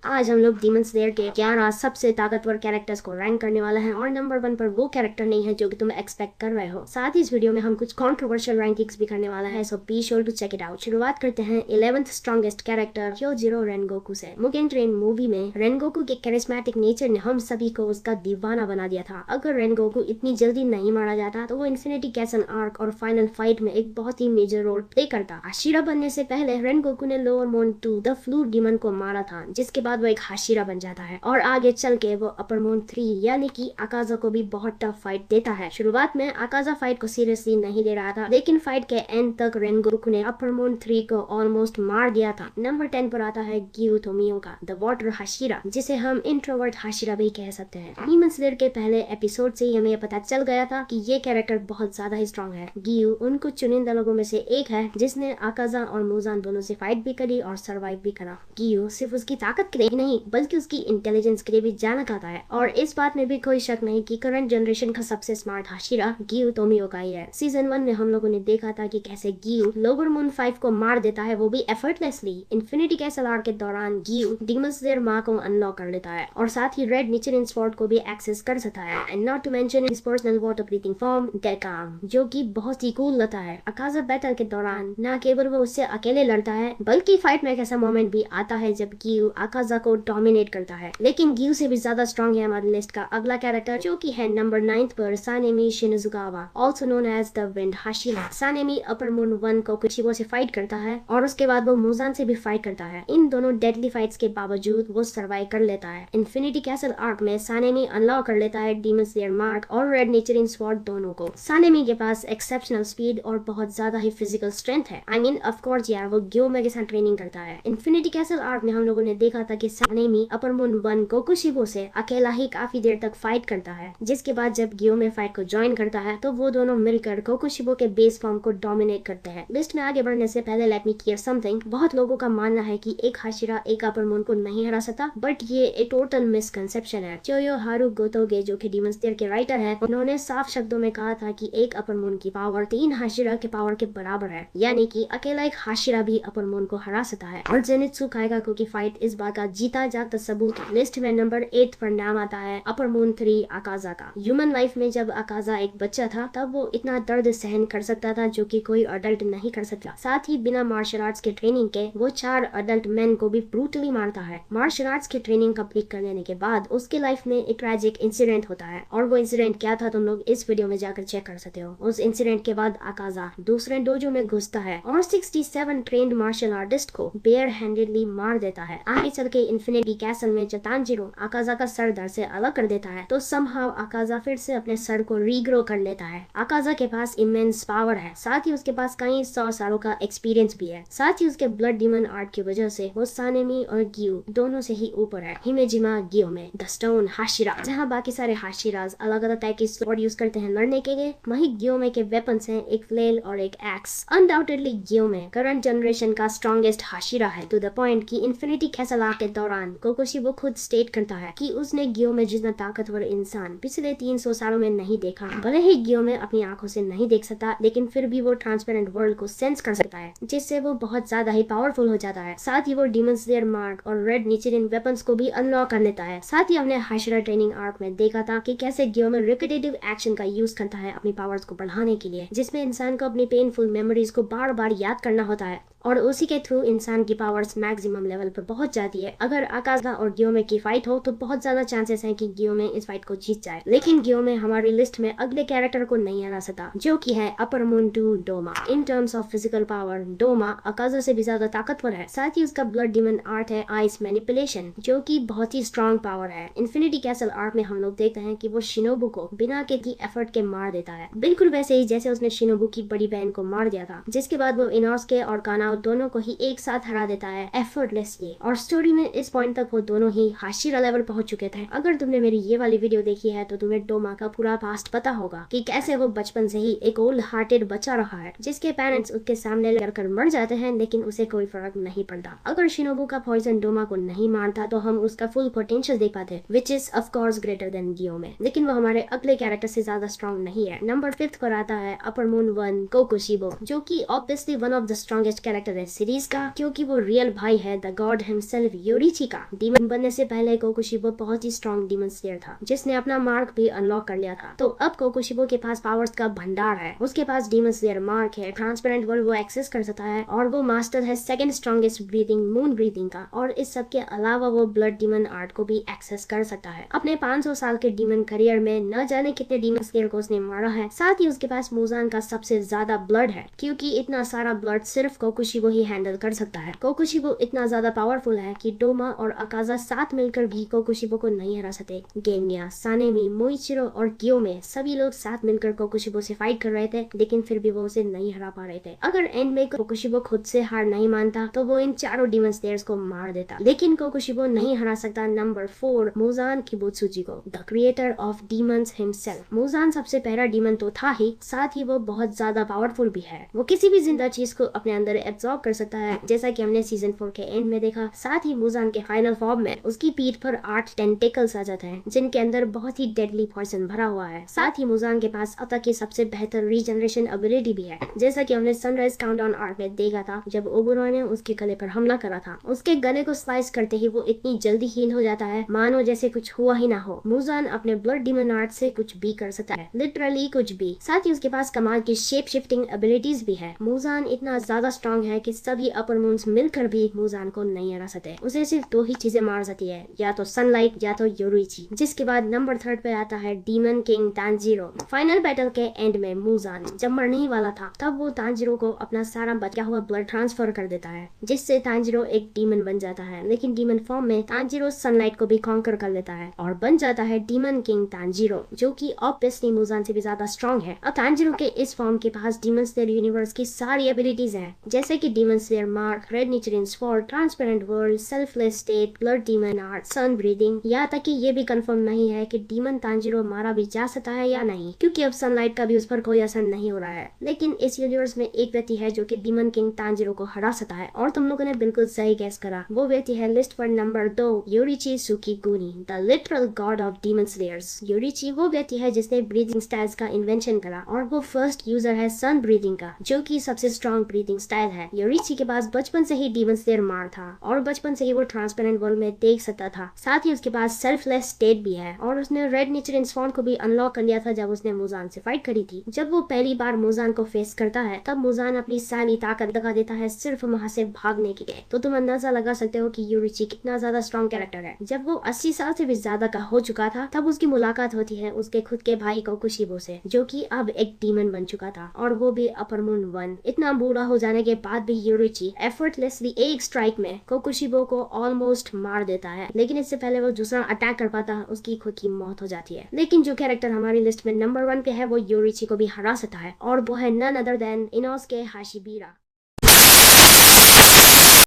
आज हम लोग डीमन स्लेयर के 11 सबसे ताकतवर कैरेक्टर्स को रैंक करने वाला है और नंबर 1 पर वो कैरेक्टर नहीं है जो कि तुम एक्सपेक्ट कर रहे हो। साथ ही इस वीडियो में हम कुछ कंट्रोवर्शियल रैंकिंग्स भी करने वाला है, so be sure to check it out. शुरुआत करते हैं 11th strongest character Kyojuro Rengoku से। मुगेन ट्रेन मूवी में रेनगोकू के कैरिस्मेटिक नेचर ने हम सभी को उसका दीवाना बना दिया था। अगर रेनगोकू इतनी जल्दी नहीं मारा जाता तो वो इन्फिनिटी कैसल आर्क और फाइनल फाइट में एक बहुत ही मेजर रोल प्ले करता। हाशिरा बनने से पहले रेनगोकू ने lower moon 2 the flu demon को मारा था, जिसके बाद वो एक हाशिरा बन जाता है और आगे चल के वो अपर मून 3 यानी कि अकाजा को भी बहुत टफ फाइट देता है। शुरुआत में अकाजा फाइट को सीरियसली नहीं ले रहा था, लेकिन फाइट के एंड तक रेनगोकू ने अपर मून 3 को ऑलमोस्ट मार दिया था। नंबर 10 पर आता है गियो तोमियो का द वाटर हाशिरा, जिसे हम इंट्रोवर्ट हाशिरा भी कह सकते हैं। डीमन स्लेयर के पहले एपिसोड से ही हमें यह पता चल गया था कि ये कैरेक्टर बहुत ज्यादा ही स्ट्रॉन्ग है। गियो उन कुछ चुनिंदा लोगों में से एक है जिसने अकाजा और मुजान दोनों से फाइट भी करी और सर्वाइव भी करा। गियो सिर्फ उसकी ताकत के लिए ही नहीं बल्कि उसकी इंटेलिजेंस के लिए भी जाना जाता है, और इस बात में भी कोई शक नहीं कि करंट जनरेशन का सबसे स्मार्ट हाशिरा गियो तोमियो का ही है। सीजन 1 में हम लोगों ने देखा था कि कैसे गियो लोअर मून 5 को मार देता है, वो भी एफर्टलेसली। इन्फिनिटी कैसल आर्क के दौरान गियो डीमन स्लेयर माँ को अनलॉक कर लेता है और साथ ही रेड निचिरिन स्वॉर्ड को भी एक्सेस कर सकता है। And not to mention his personal water breathing form गेकांग, जो कि बहुत ही कूल लगता है। अकाजा बैटल के दौरान न केवल वो उससे अकेले लड़ता है बल्कि फाइट में एक ऐसा मोमेंट भी आता है जब गियो अकाजा को डोमिनेट करता है। लेकिन गियो से भी ज्यादा स्ट्रॉन्ग है हमारी लिस्ट का अगला कैरेक्टर, जो कि है नंबर 9 पर Sanemi Shinazugawa, also known as the wind Hashira. Sanemi upper moon 1 Kokushibo से फाइट करता है और उसके बाद वो मुजान से भी फाइट करता है। इन दोनों डेडली फाइट्स के बावजूद वो सर्वाइव कर लेता है। इन्फिनिटी कैसल आर्क में सानेमी अनलॉक कर लेता है डीमन स्लेयर मार्क और रेड नेचरिन स्वॉर्ड दोनों को। सानेमी के पास एक्सेप्शनल स्पीड और बहुत ज्यादा ही फिजिकल स्ट्रेंथ है। आई मीन ऑफ कोर्स यार, वो ग्योमे के साथ ट्रेनिंग करता है। इन्फिनिटी कैसल आर्क में हम लोगों ने देखा था कि सानेमी अपर मून 1 कोकुशिबो से अकेला ही काफी देर तक फाइट करता है, जिसके बाद जब ग्योमे फाइट को ज्वाइन करता है तो वो दोनों मिलकर कोकुशिबो के बेस फॉर्म को डोमिनेट करते हैं। लिस्ट में आगे बढ़ने से पहले लेट मी क्लियर समथिंग। बहुत लोगों का मानना है कि एक हाशिरा एक अपर मून को नहीं हरा सकता, बट ये एक टोटल मिसकंसेप्शन है। चोयोहारू गोतोगे, जो कि डीमन स्लेयर के राइटर है, उन्होंने साफ शब्दों में कहा था कि एक अपर मून की पावर 3 हाशिरा के पावर के बराबर है, यानी कि अकेला एक हाशिरा भी अपर मून को हरा सकता है। और जेनित्सु काइगाकू की फाइट इस बात का जीता जाता सबूत। लिस्ट में नंबर 8 पर नाम आता है अपर मून 3 अकाजा का। ह्यूमन लाइफ में जब अकाजा एक बच्चा था तब वो इतना दर्द सहन कर सकता था जो कि कोई अडल्ट नहीं कर सकता। साथ ही बिना मार्शल आर्ट्स के ट्रेनिंग के वो 4 अडल्ट मैन को भी ब्रूटली मारता है। मार्शल आर्ट्स की ट्रेनिंग कंप्लीट कर लेने के बाद उसके लाइफ में एक ट्रेजिक इंसिडेंट होता है, और वो इंसिडेंट क्या था तुम लोग इस वीडियो में जाकर चेक कर सकते हो। उस इंसिडेंट के बाद अकाजा दूसरे डोजो में घुसता है और 67 ट्रेंड मार्शल आर्टिस्ट को बेयर हैंडेडली मार देता है। आगे चल के इन्फिनिटी कैसल में जब तांजीरो अकाजा का सर धड़ से अलग कर देता है तो समहाउ अकाजा फिर से अपने सर को रीग्रो कर लेता है। अकाजा के पास इमेंस पावर है, साथ ही उसके पास कई 100 सालों का एक्सपीरियंस भी है। साथ ही उसके ब्लड डीमन आर्ट की वजह से वो सानेमी और गियो दोनों से ही ऊपर है। हिमेजिमा गियोमे द स्टोन हाशिरा, जहाँ बाकी सारे हाशिराज अलग अलग टाइप की स्वॉर्ड यूज करते हैं लड़ने के लिए, वहीं गियोमे के वेपन्स हैं एक फ्लेल और एक एक्स। अनडाउटेडली गियोमे करंट जनरेशन का स्ट्रॉन्गेस्ट हाशिरा है, टू द पॉइंट कि इन्फिनिटी कैसल आर्क के दौरान कोकोशिबो खुद स्टेट करता है कि उसने गियोमे जितना ताकतवर इंसान पिछले 300 सालों में नहीं देखा। भले ही गियोमे अपनी आंखों से नहीं देख सकता, लेकिन फिर भी वो ट्रांसपेरेंट वर्ल्ड को सेंस कर सकता है, जिससे वो बहुत ज्यादा ही पावरफुल हो जाता है। साथ ही वो डीमन स्लेयर मार्क और रेड निचिरिन वेपन्स को भी अनलॉक कर लेता है। साथ ही हमने हाशिरा ट्रेनिंग आर्क में देखा था कि कैसे गियोमे रिपीटेटिव एक्शन का यूज करता है अपनी पावर्स को बढ़ाने के लिए, जिसमें इंसान को अपनी पेनफुल मेमोरीज को बार बार याद करना होता है और उसी के थ्रू इंसान की पावर्स मैक्सिमम लेवल पर पहुंच जाती है। अगर अकाजा और गियोमे की फाइट हो तो बहुत ज्यादा चांसेस हैं कि गियोमे इस फाइट को जीत जाए, लेकिन गियोमे हमारी लिस्ट में अगले कैरेक्टर को नहीं हरा सकता, जो कि है upper moon 2 Doma. In terms of physical power Doma Akaza से भी ज्यादा ताकतवर है। साथ ही उसका ब्लड डीमन आर्ट है आइस मैनिपुलेशन, जो कि बहुत ही स्ट्रॉन्ग पावर है। इन्फिनिटी कैसल आर्क में हम लोग देखते हैं कि वो शिनोबू को बिना किसी एफर्ट के मार देता है, बिल्कुल वैसे ही जैसे उसने शिनोबू की बड़ी बहन को मार दिया था, जिसके बाद वो इनोस्के और कानाओ दोनों को ही एक साथ हरा देता है एफर्टलेसली। और स्टोरी में इस पॉइंट तक वो दोनों ही हाशिरा लेवल पहुंच चुके थे। अगर तुमने मेरी ये वाली वीडियो देखी है तो तुम्हें डोमा का पूरा पास्ट पता होगा कि कैसे वो बचपन से ही एक ओल्ड हार्टेड बच्चा रहा है, जिसके पेरेंट्स उसके सामने लड़कर मर जाते हैं, लेकिन उसे कोई फर्क नहीं पड़ता। अगर शिनोबू का पॉइजन डोमा को नहीं मारता तो हम उसका फुल पोटेंशियल देख पाते, which is of course greater than Gyomei, लेकिन वो हमारे अगले कैरेक्टर से ज्यादा स्ट्रॉन्ग नहीं है। नंबर 5 पर आता है अपर मून 1 कोकुशिबो, जो कि obviously one of the strongest character character है सीरीज का, क्योंकि वो रियल भाई है द गॉड हिमसेल्फ योरिची का। डीमन बनने से पहले कोकुशिबो बहुत ही स्ट्रॉन्ग डीमन स्लेयर था जिसने अपना मार्क भी अनलॉक कर लिया था। तो अब कोकुशिबो के पास पावर्स का भंडार है। उसके पास डीमन स्लेयर मार्क है, ट्रांसपेरेंट वर्ल्ड वो एक्सेस कर सकता है और वो मास्टर है second strongest breathing moon breathing का। और इस सब के अलावा वो ब्लड डीमन आर्ट को भी एक्सेस कर सकता है। अपने 500 साल के डीमन करियर में न जाने कितने डीमन स्लेयर को उसने मारा है। साथ ही उसके पास मुजान का सबसे ज्यादा ब्लड है, क्योंकि इतना सारा ब्लड सिर्फ कोकुशिबो ही हैंडल कर सकता है। कोकुशिबो इतना ज्यादा पावरफुल है कि डोमा और अकाजा साथ मिलकर भी कोकुशिबो को नहीं हरा सकते। गेनिया, सानेमी, मोइचिरो और कियोमे सभी लोग साथ मिलकर कोकुशिबो से फाइट कर रहे थे, लेकिन फिर भी वो उसे नहीं हरा पा रहे थे। अगर एंड में कोकुशिबो खुद से हार नहीं मानता तो वो इन चारों डीमन स्लेयर्स को मार देता, लेकिन कोकुशिबो नहीं हरा सकता नंबर 4 मुजान किबुत्सुजी को, the creator of demons himself. Muzan सबसे पहला डीमन तो था ही, साथ ही वो बहुत ज्यादा पावरफुल भी है। वो किसी भी जिंदा चीज को अपने अंदर एब्जॉर्ब कर सकता है, जैसा कि हमने सीजन 4 के एंड में देखा। साथ ही मुजान के फाइनल फॉर्म में उसकी पीठ पर 8 टेंटेकल्स आ जाते हैं, जिनके अंदर बहुत ही डेडली पॉइजन भरा हुआ है। साथ ही मुजान के पास अता की सबसे बेहतर रीजनरेशन एबिलिटी भी है, जैसा कि हमने सनराइज काउंटडाउन आर्क में देखा था जब ओबेरॉय ने उसके गले पर हमला करा था। उसके गले को स्लाइस करते ही वो इतनी जल्दी हील हो जाता है मानो जैसे कुछ हुआ ही ना हो। मुजान अपने ब्लड डीमन आर्ट से कुछ भी कर सकता है, लिटरली कुछ भी। साथ ही उसके पास कमाल की शेप शिफ्टिंग एबिलिटीज भी है। मुजान इतना ज्यादा स्ट्रॉन्ग है कि सभी अपर मून्स मिलकर भी मुजान को नहीं हरा सकते। उसे सिर्फ 2 ही चीजें मार सकती है, या तो सनलाइट या तो योरुइची। जिसके बाद नंबर 3 पे आता है demon king Tanjiro. Final battle के एंड में मुजान जब मरने ही वाला था तब वो तांजीरो को अपना सारा बचा हुआ ब्लड ट्रांसफर कर देता है, जिससे तांजीरो एक डीमन बन जाता है। लेकिन डीमन फॉर्म में तांजीरो सनलाइट को भी कॉन्कर कर लेता है और बन जाता है डीमन किंग तांजीरो, जो कि ऑब्वियसली मुजान से भी ज्यादा स्ट्रॉन्ग है। अब तांजीरो के इस फॉर्म के पास डीमन स्लेयर यूनिवर्स की सारी एबिलिटीज हैं, जैसे कि demon slayer mark, red Nichirin sword, transparent world, selfless state, blood demon art, sun breathing. यहाँ तक कि ये भी कंफर्म नहीं है कि डीमन तांजीरो मारा भी जा सकता है या नहीं, क्योंकि अब सनलाइट का भी उस पर कोई असर नहीं हो रहा है। लेकिन इस यूनिवर्स में एक व्यक्ति है जो कि डीमन किंग तांजीरो को हरा सकता है, और तुम लोगों ने बिल्कुल सही गैस करा। वो व्यक्ति है लिस्ट पर number 2 Yoriichi Tsugikuni, the literal god of demon slayers. Yoriichi वो व्यक्ति है जिसने ब्रीदिंग स्टाइल्स का इन्वेंशन करा, और वो फर्स्ट यूजर है सन ब्रीदिंग का, जो कि सबसे स्ट्रॉन्ग ब्रीदिंग स्टाइल है। योरिची के पास बचपन से ही डीमन स्लेयर मार था, और बचपन से ही वो ट्रांसपेरेंट वर्ल्ड में देख सकता था। साथ ही उसके पास सेल्फलेस स्टेट भी है, और उसने रेड नेचर इंस्पॉन को भी अनलॉक कर लिया था जब उसने मुजान से फाइट करी थी। जब वो पहली बार मुजान को फेस करता है तब मुजान अपनी सारी ताकत दिखा देता है सिर्फ वहां से भागने के लिए। तो तुम अंदाजा लगा सकते हो कि योरिची कितना ज्यादा स्ट्रॉन्ग कैरेक्टर है। जब वो 80 साल से भी ज्यादा का हो चुका था तब उसकी मुलाकात होती है उसके खुद के भाई कोकुशिबो से, जो कि अब एक डीमन बन चुका था, और वो भी अपर मून 1। इतना बूढ़ा हो जाने के बाद भी योरिची एफर्टलेसली एक स्ट्राइक में कोकुशिबो को ऑलमोस्ट मार देता है, लेकिन इससे पहले वो दूसरा अटैक कर पाता है उसकी खुद की मौत हो जाती है। लेकिन जो कैरेक्टर हमारी लिस्ट में नंबर 1 पे है वो योरिची को भी हरा सकता है, और वो है नन अदर देन इनोसुके हाशिबिरा।